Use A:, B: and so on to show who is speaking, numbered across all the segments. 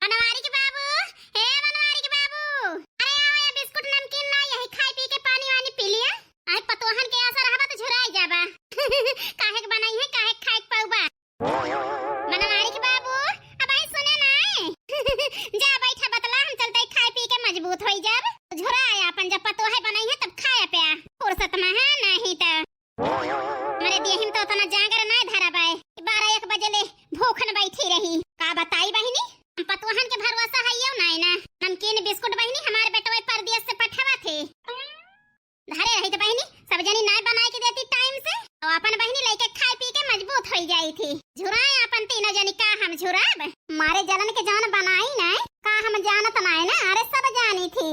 A: बनवारी के बाबू, हे बनवारी के बाबू, अरे आओ ये बिस्कुट नमकीन ना यही खाई पी के पानी वानी पी लिया। आज पतोहन के असर हवा तो झुराई जाबा। काहे के बनाई है काहे खाए के पाउबा। बनवारी के बाबू, अब आई सुने ना। जा बैठा बतला हम चलते खाई पी के मजबूत होई जाब। झुराया अपन जब पतोहे बनाई है तब खाया पे फुर्सत में है नहीं त मरे देहिम तो तना जागर ना धरा बाय 12-1 बजे ले भूखन बैठी रही। का बताई बहिनी हम पतोहन के भरोसा हइयो नाय ना। नमकीन बिस्कुट बहिनी हमारे बेटवे परदेश से पठावा थे। धरे रही तो बहिनी सब जनी नाय बनाए के देती टाइम से और अपन बहिनी लेके खाई पी के मजबूत होई जाई थी। झुराए अपन तीनों जनी का हम झुराब मारे जलन के जान बनाई नाय का हम जानत नाय ना। अरे सब जानी थी।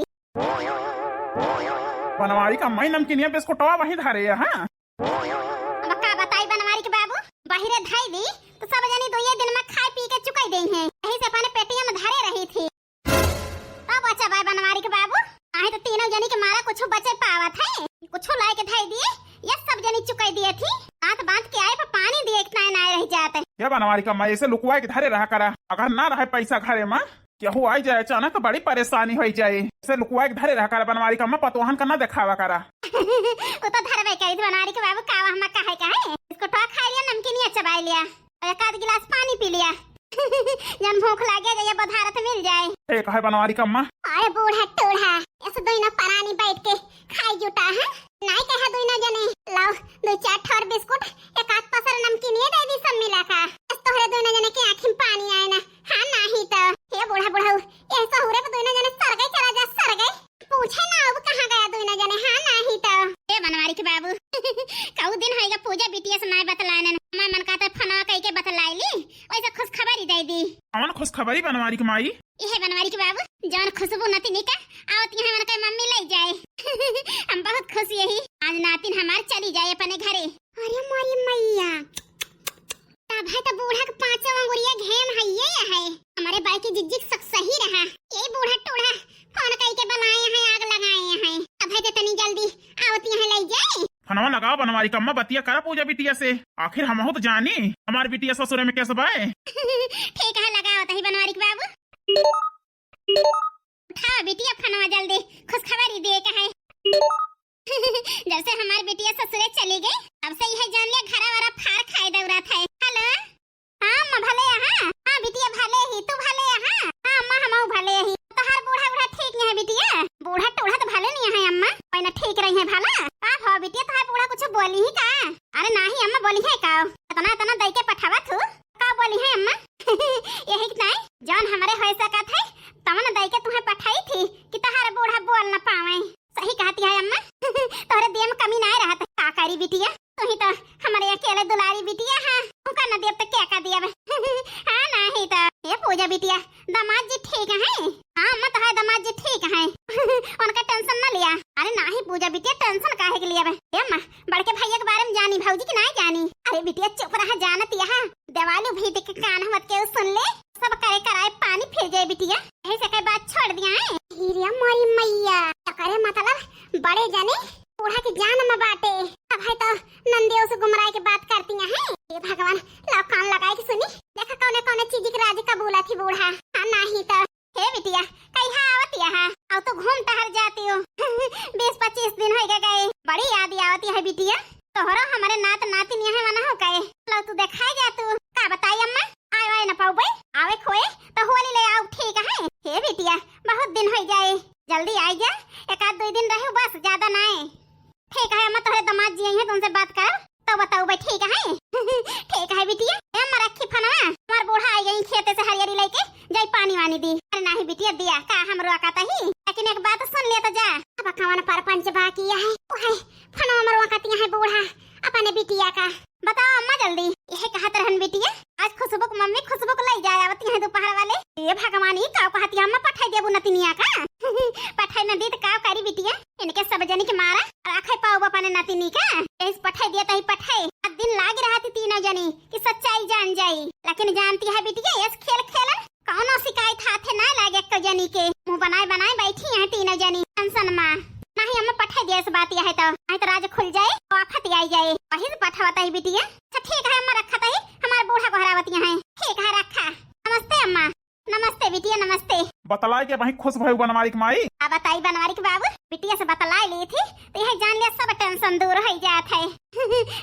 B: बनवारी का मई नमकीन बिस्कुटवा वही धरे है। हां
A: अब का बताई बनवारी के बाबू बाहरे धाई दी तो सब जनी 2 दिन में खाई पी के चुकाई देई है। यही से अपने पेटिया में धरे रही थी। अब बचा भाई बनवारी के बाबू आए तो तीनों जनी के मारा कुछ बचे पावत है। कुछ लाए के धाई दिए ये सब जनी चुकाई दिए थी। हाथ बांध के आए पर पानी दिए इतना ना रह जाते।
B: ये बनवारी का मई ऐसे लुकवा के धरे रहा करा। अगर ना रहे पैसा घरे में केहू आई जाए अचानक तो बड़ी परेशानी हो जाए। ऐसे लुकवा के धरे रहा करा। बनवारी का मैं पतोहन का ना दिखावा करा।
A: वो तो धरवे करी थी बनवारी के बाबू कावा हम काहे इसको टॉक खा लिया नमकीनिया चबाई लिया और एक आध गिलास पानी पी लिया। जन भूख लागे जाए बधारत मिल जाए।
B: एक है बनवारी का मां
A: अरे बूढ़ा टूढ़ा ऐसे दोइना परानी बैठ के खाई जुटा है नहीं कहा दोइना जने लाओ 2-4 ठोर बिस्कुट एक आध पसर नमकीनिया दे दी सब मिला का तोहरे दोइना जने के आंखिन पानी आए ना। हां नहीं तो हे बूढ़ा बूढ़ा ऐसा हो रे दोइना जने सर गए चला जा सर गए पूछे ना अब कहां गया दोइना जने। हां नहीं तो ए बनवारी के बाबू काऊ दिन होएगा पूजा बिटिया से मैं बतलाने मैं मन का तो फना कह के बतलाई ली वैसे खुश खबरी दे दी।
B: कौन खुश खबरी बनवारी की माई
A: ये बनवारी के बाबू जान खुशबू नती निका आवत यहाँ मन के मम्मी ले जाए। हम बहुत खुश यही आज नातिन हमार चली जाए अपने घरे। अरे मारी मैया तब है तो बूढ़ा के 5 अंगुरिया घेम है ये है हमारे बाई की जिज्जिक सक सही रहा। ये बूढ़ा टूढ़ा फोन कह के बनाए हैं आग लगाए हैं अब है तो तनी जल्दी आवत यहाँ ले जाए।
B: फनवा लगाओ बनवारी का मैं बतिया करा पूजा बिटिया से आखिर हम हो तो जानी हमारी बिटिया ससुरे में कैसे बाए।
A: ठीक है लगाओ तही बनवारी के बाबू उठाओ बिटिया फनवा जल्दी खुश खबरी दे के है। जब से हमारी बिटिया ससुरे चली गई अब से यह जान लिया घरा वारा फार खाए दौरा था। हेलो हां मां भले हां हां बिटिया भले ही तू भले हां हां मां हम भले ही तो हर बूढ़ा बूढ़ा ठीक नहीं है बिटिया बूढ़ा टूढ़ा तो भले नहीं है अम्मा पहले ठीक रही है भला आप हो बिटिया तो बूढ़ा कुछ बोली ही का। अरे नहीं अम्मा बोली है का इतना इतना दई के पठावा थू का बोली है अम्मा। यही नहीं जान हमारे होय सकत है तमन दई के तुम्हें पठाई थी कि तहार बूढ़ा बोल न पावे। सही कहती है अम्मा तोरे देह में कमी नहीं रहत का करी बिटिया तू ही तो हमारे अकेले दुलारी बिटिया है उनका न देव तो क्या का दिया। हां नहीं तो ये पूजा बिटिया दामाद जी ठीक है। हां अम्मा तो है दामाद जी ठीक है उनका टेंशन न लिया। अरे नहीं पूजा बिटिया टेंशन काहे के लिया बे अम्मा बड़के भैया के बारे में जानी भौजी की नहीं जानी। अरे बिटिया चुप रहा जानत यहां देवालू भी देख के कान मत के सुन ले सब करे कराए पानी फिर जाए बिटिया ऐसे कई बात छोड़ दिया है। हीरिया मारी मैया करे मतलब बड़े जाने बूढ़ा की जान में बाटे अब है तो नंदियों से गुमराह की बात करती हैं। ये भगवान लाओ कान लगाए की सुनी देखा कौन कौन चीज की राज कबूला थी बूढ़ा। हां नहीं तो हे बिटिया कहिया आवत यहां अब तो घूम टहल जाती हो 20-25 दिन हो गए बड़ी याद आवती है बिटिया तोहरा हमारे नात नातिन यहाँ मना हो गए लो तू दिखाई जा तू का बताई अम्मा आए ना पाऊ बे आवे खोए तो होली ले आओ ठीक है। हे बिटिया बहुत दिन हो जाए जल्दी आई जा 1-2 दिन रहो बस ज्यादा ना है। ठीक है अम्मा तोहरे दामाद जी हैं तुमसे बात कर तो बताओ भाई ठीक है। ठीक है बिटिया अम्मा रखी फनवा हमार बूढ़ा आई गई खेते से हरियारी लेके जाई पानी वानी दी। अरे नहीं बिटिया दिया का हमरो कहता ही लेकिन एक बात सुन ले तो जा अब कवन परपंच बाकी है ओए फनवा मरवा कहती है बूढ़ा अपने बिटिया का बताओ अम्मा जल्दी यह कहत रहन बिटिया आज खुशबू को मम्मी खुशबू को ले जाए आवती है दोपहर वाले। ये भगवान ही का कहती अम्मा पठाई देबू नतिनिया का पठाई न दी तो का करी बिटिया इनके सब जनी के मारा राखे पाओ अपने नतिनी का इस पठाई दिया तही पठाई दिन लाग रहा थी तीनों जनी कि सच्चाई जान जाई लेकिन जानती है बिटिया इस खेल खेलन कौनो शिकायत हाथे ना लागे एक जनी के मुंह बनाए बनाए बैठी है तीनों जनी टेंशन में नहीं अम्मा पठाई दिया इस बात यह है तो राज खुल जाए आफत आई जाए वही से पठावता ही बिटिया। अच्छा ठीक है अम्मा रखा ही हमारे बूढ़ा को हरावतियां हैं। ठीक है रखा। नमस्ते अम्मा। नमस्ते बिटिया नमस्ते।
B: बतलाए के वही खुश भई बनवारी के माई।
A: अब बताई बनवारी के बाबू बिटिया से बतला ली थी तो यह जान लिया सब टेंशन दूर हो जात है।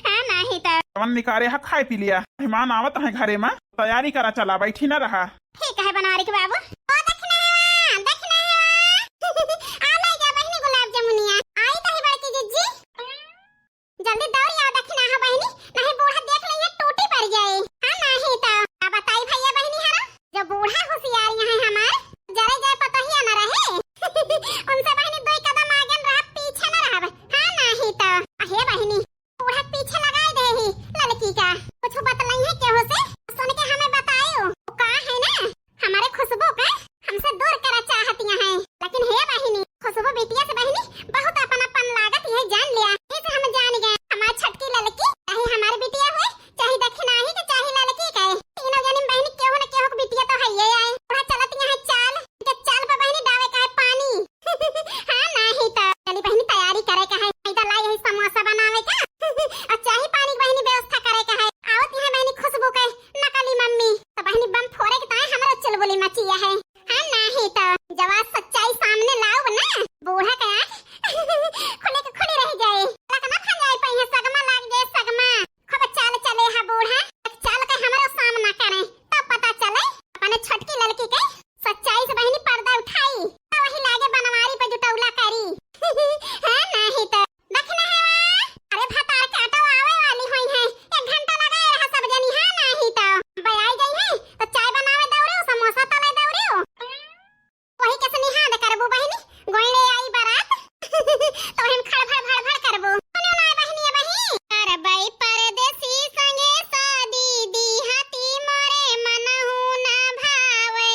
A: हाँ नहीं तो
B: तवन निकारे हा खाए पी लिया, मेहमान आवत है घरे में, तैयारी करा चला, बैठी न रहा।
A: ठीक है बनवारी के बाबू। ओ देखना है आ ले जा बहनी गुलाब जामुनिया आई तही बड़की जिज्जी जल्दी दौड़ आओ देखना है बहनी, नहीं बूढ़ा देख लेंगे टूटी पड़ जाए। हाँ नहीं तो अब बताई भैया बहनी हरा जो बूढ़ा होशियार है हमार जरे जाए पता ही न रहे। उनसे बहनी दो कदम आगे रह पीछे न रह। हाँ नहीं तो अहे बहनी बूढ़ा पीछे लगाई दे ही लड़की का कुछ बतलाई है केहू से सुन के हमें बतायो का है ना हमारे खुशबू का हमसे दूर करा चाहती है, लेकिन हे बहनी खुशबू बेटिया से बहनी बहुत अपन लागत यह जान लिया इसे हम जान गए हमारी छटकी लड़की चाहे हमारी बेटिया हुए चाहे दक्षिणाही के चाहे लड़की का तीनों जनी बहनी केहू न केहू बेटिया तो है ये आए थोड़ा चलती है चाल के चाल पे बहनी डावे का है पानी। हाँ नहीं तो चली बहनी तैयारी करे का है इधर लाई है समोसा बनावे का और चाहे पानी की बहनी व्यवस्था करे का है आवत है बहनी खुशबू का नकली मम्मी तो बहनी बम फोड़े के ताए हमरा चुलबुली मचिया है। हाँ नहीं तो जवाब सच्चाई सामने लाओ ना बूढ़ा का खुले के खुली रह जाए लगना खा जाए पहिया सगमा लाग जाए सगमा खब चाल चले हा बूढ़ा चाल के हमारा सामना करे तब पता चले अपने छोटकी लड़की के सच्चाई से बहनी पर्दा उठाई तो वही लागे बनवारी पे जुटौला करी। हाँ नहीं तो देखना है अरे भतार के आटा आवे वाली हुई है 1 घंटा लगाए रहा सब जनी। हाँ नहीं तो बयाई गई है तो चाय बनावे दौड़े समोसा तले दौड़े वही कैसे निहाद करबो बहनी गोइने आई बारात तो हम खड़भड़ करबो सुनो ना बहनी बही अरे भाई परदेसी संगे शादी दी हाथी मोरे मनहु ना भावे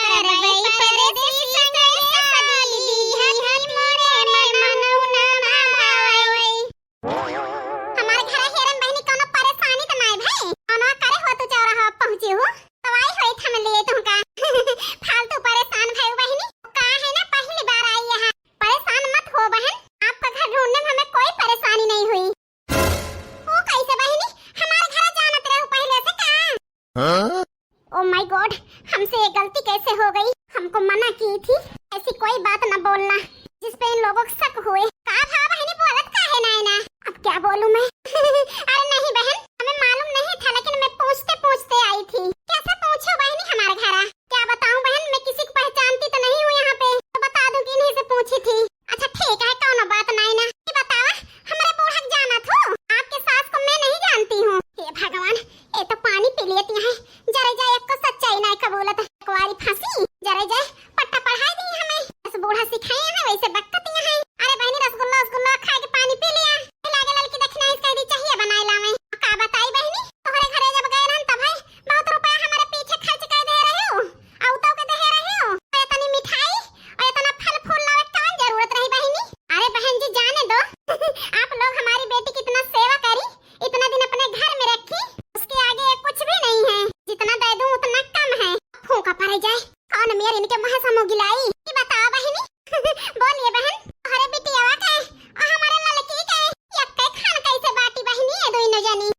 A: अरे भाई परदेसी संगे शादी दी हाथी मोरे मनहु ना भावे। हमारे घर हेरन बहनी कोनो परेशानी तो नहीं भाई कोनो करे हो तू चौराहा पहुंची हो तो आई होई थम लिए तुमका फालतू परेशान भाई बहनी का है ना पहली बार आई यहाँ परेशान मत हो बहन आपका घर ढूंढने में हमें कोई परेशानी नहीं हुई। ओ कैसे बहनी हमारे घर जानत रहो पहले से का? ओ माय गॉड हमसे ये गलती कैसे हो गई हमको मना की थी ऐसी कोई बात न बोलना जिस पे इन लोगों को शक हुए। का भाव बहनी बोलत का है ना अब क्या बोलूं मैं? अरे नहीं बहन हमें मालूम नहीं था लेकिन मैं पूछते आई थी। कैसे पूछो बहनी हमारे घर क्या बताऊं बहन मैं किसी को पहचानती तो नहीं हूँ यहाँ पे तो बता दूं कि इन्हीं से पूछी थी। अच्छा ठीक है कौनो बात नहीं ना ये बतावा हमारे बूढ़ा जाना थो आपके सास को मैं नहीं जानती हूँ। हे भगवान ये तो पानी पी लेती है जरे जाए को सच्चाई नहीं कबूलत कुंवारी फांसी जरे जाए पट्टा पढ़ाई दी हमें बस बूढ़ा सिखाए हैं वैसे बकतियां हैं। अरे बहनी रसगुल्ला खा के पानी पी लिया लागे लड़की दक्षिणा इसका दी चाहिए बनाई लावे का बताई बहनी तोहरे घरे जब गए रहन तब भाई बहुत रुपया हमारे पीछे खर्च कर दे रहे हो औतो के दे रहे हो इतनी मिठाई और इतना फल फूल लावे कौन जरूरत रही बहनी। अरे बहन जी जाने दो आप लोग हमारी बेटी की इतना सेवा करी इतना दिन अपने घर में रखी उसके आगे कुछ भी नहीं है जितना दे दूं उतना कम है फूंका पड़ जाए कौन मेरे इनके मुंह से मुंह गिलाई ये बताओ बहनी। बोलिए बहन अरे बेटी आवा के और हमारे लड़की के यक्के खान कैसे बाटी बहनी है दोनों जनी?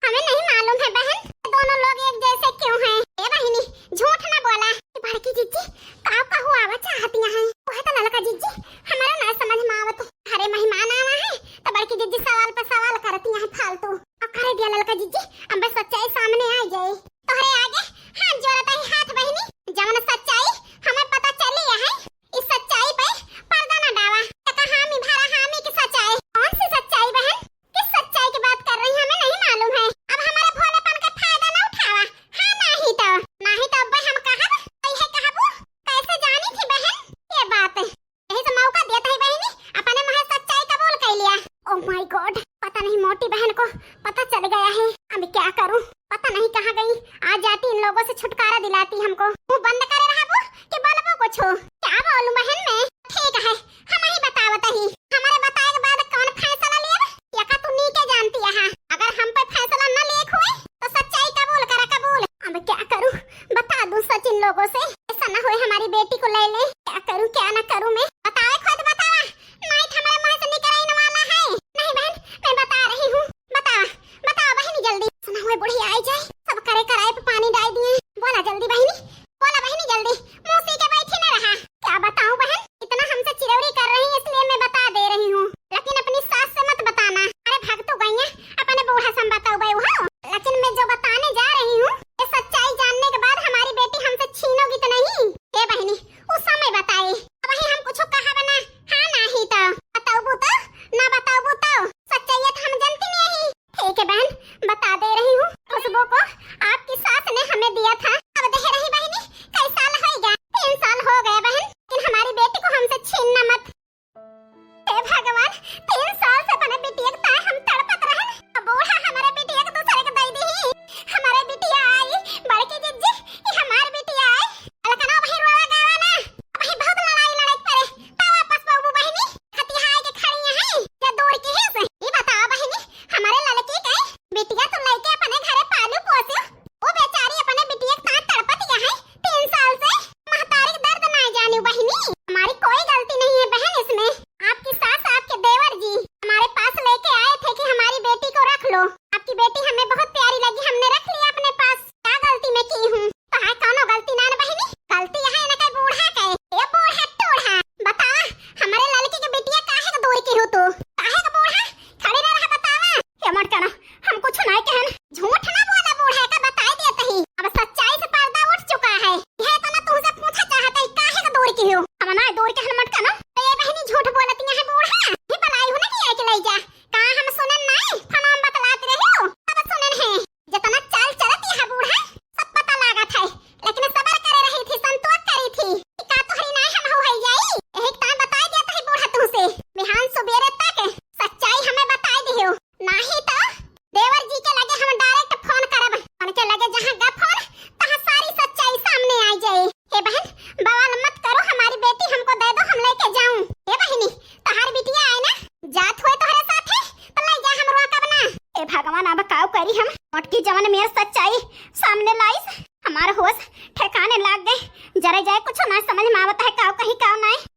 A: हमें नहीं मालूम है बहन दोनों लोग एक जैसे क्यों हैं? ए बहनी झूठ ना बोला बड़की जीजी का हुआ आवा चाहती हैं वह तो लड़का जीजी हमारा ना समझ में आवत घरे मेहमान आवा है तो बड़की जीजी सवाल पर सवाल करती हैं फालतू अब करे दिया लड़का जीजी अब बस सच्चाई सामने आ जाए तोहरे आगे हाथ जोड़ता है हाथ बहनी जवन सच्चाई हमें पता चली है इस सच्चाई पे पर्दा न डावा हामी भरा हामी की सच्चाई कौन सी सच्चाई बहन किस सच्चाई की बात कर रही है हमें नहीं मालूम है अब हमारे भोलेपन का फायदा न उठावा। हाँ नहीं तो अब हम कहब कहबू कैसे जानी थी बहन ये बात यही से मौका देता है बहनी अपने मुंह सच्चाई कबूल कर लिया। ओह माय गॉड पता नहीं मोटी बहन को पता चल गया है अब क्या करूं पता नहीं कहाँ गई आ जाती इन लोगों से छुटकारा दिलाती हमको मुंह बंद करे रहबो कि बोलबो कुछ क्या बोलूं बहन मैं? ठीक है हम ही बतावत ही हमारे बताए के बाद कौन फैसला लेब या का तू नीके जानती है अगर हम पे फैसला न लेख हुए तो सच्चाई कबूल करा कबूल। अब क्या करूं बता दूं सच इन लोगों से ऐसा न होए हमारी बेटी को ले ले क्या करूं क्या न करूं मैं बताओ खुद बतावा नहीं हमारे मुंह से निकल आने वाला है। नहीं बहन मैं बता रही हूँ बताओ बहनी जल्दी सुना हुए बुढ़ी आई जाए सब करे कराए पे पानी डाल दिए बोला जल्दी बहनी बोला बहनी जल्दी भगवान अब काव करी हम मोटकी जवन मेर सच्चाई सामने लाइस हमार होश ठिकाने लाग गए जरा जाए कुछ ना समझ में आवत है काव कहीं काव नहीं